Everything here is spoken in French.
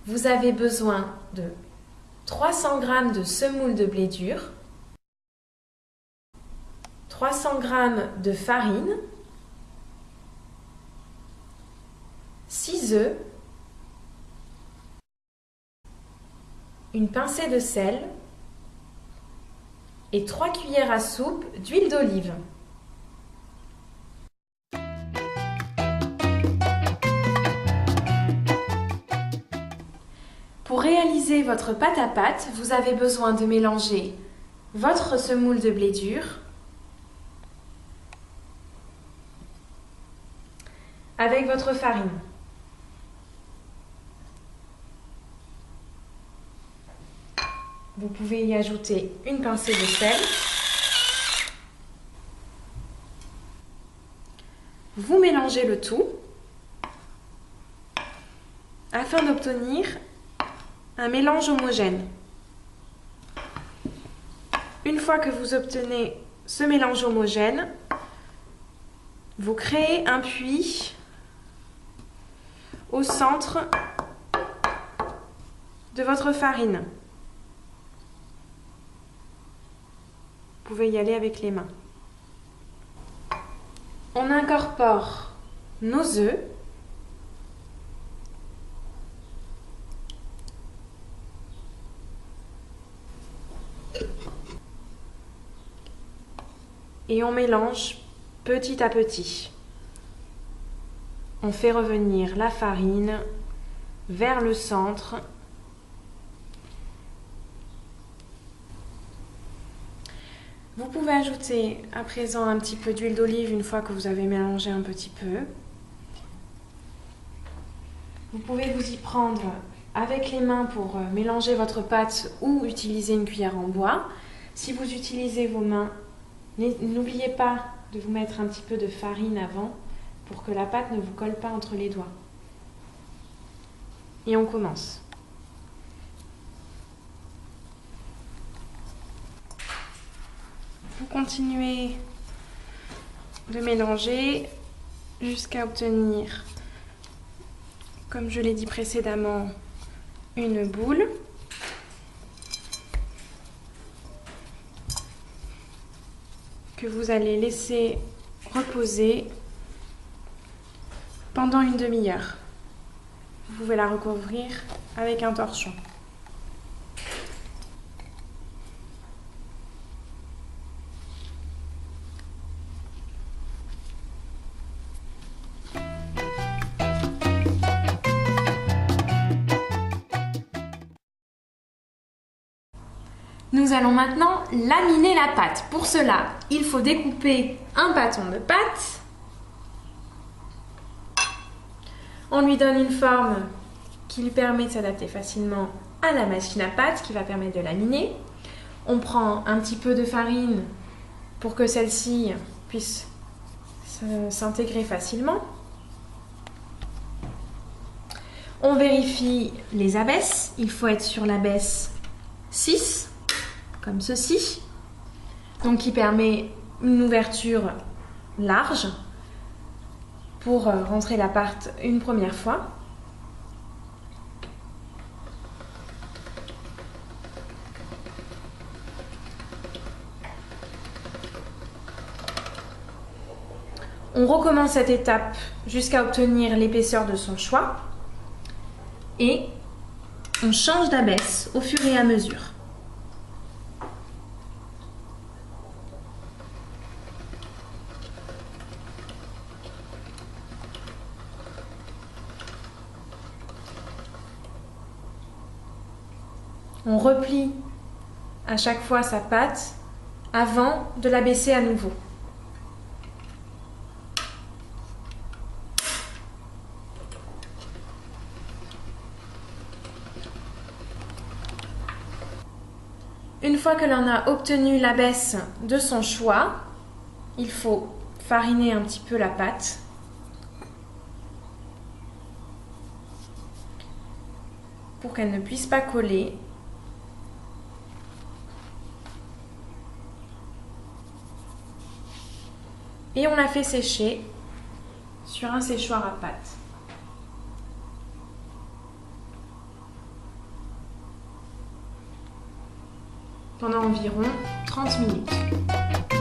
vous avez besoin de 300 g de semoule de blé dur, 300 g de farine, 6 œufs, une pincée de sel et 3 cuillères à soupe d'huile d'olive. Pour réaliser votre pâte à pâte, vous avez besoin de mélanger votre semoule de blé dur avec votre farine. Vous pouvez y ajouter une pincée de sel. Vous mélangez le tout afin d'obtenir un mélange homogène. Une fois que vous obtenez ce mélange homogène, vous créez un puits au centre de votre farine. Vous pouvez y aller avec les mains. On incorpore nos œufs. Et on mélange petit à petit. On fait revenir la farine vers le centre. Vous pouvez ajouter à présent un petit peu d'huile d'olive une fois que vous avez mélangé un petit peu. Vous pouvez vous y prendre avec les mains pour mélanger votre pâte ou utiliser une cuillère en bois. Si vous utilisez vos mains, n'oubliez pas de vous mettre un petit peu de farine avant pour que la pâte ne vous colle pas entre les doigts. Et on commence. Vous continuez de mélanger jusqu'à obtenir, comme je l'ai dit précédemment, une boule. Que vous allez laisser reposer pendant une demi-heure. Vous pouvez la recouvrir avec un torchon. Nous allons maintenant laminer la pâte. Pour cela, il faut découper un bâton de pâte. On lui donne une forme qui lui permet de s'adapter facilement à la machine à pâte qui va permettre de laminer. On prend un petit peu de farine pour que celle-ci puisse s'intégrer facilement. On vérifie les abaisses. Il faut être sur l'abaisse 6. Comme ceci, donc qui permet une ouverture large pour rentrer la pâte une première fois. On recommence cette étape jusqu'à obtenir l'épaisseur de son choix et on change d'abaisse au fur et à mesure. On replie à chaque fois sa pâte avant de l'abaisser à nouveau. Une fois que l'on a obtenu l'abaisse de son choix, il faut fariner un petit peu la pâte. Pour qu'elle ne puisse pas coller. Et on la fait sécher sur un séchoir à pâte. pendant environ 30 minutes.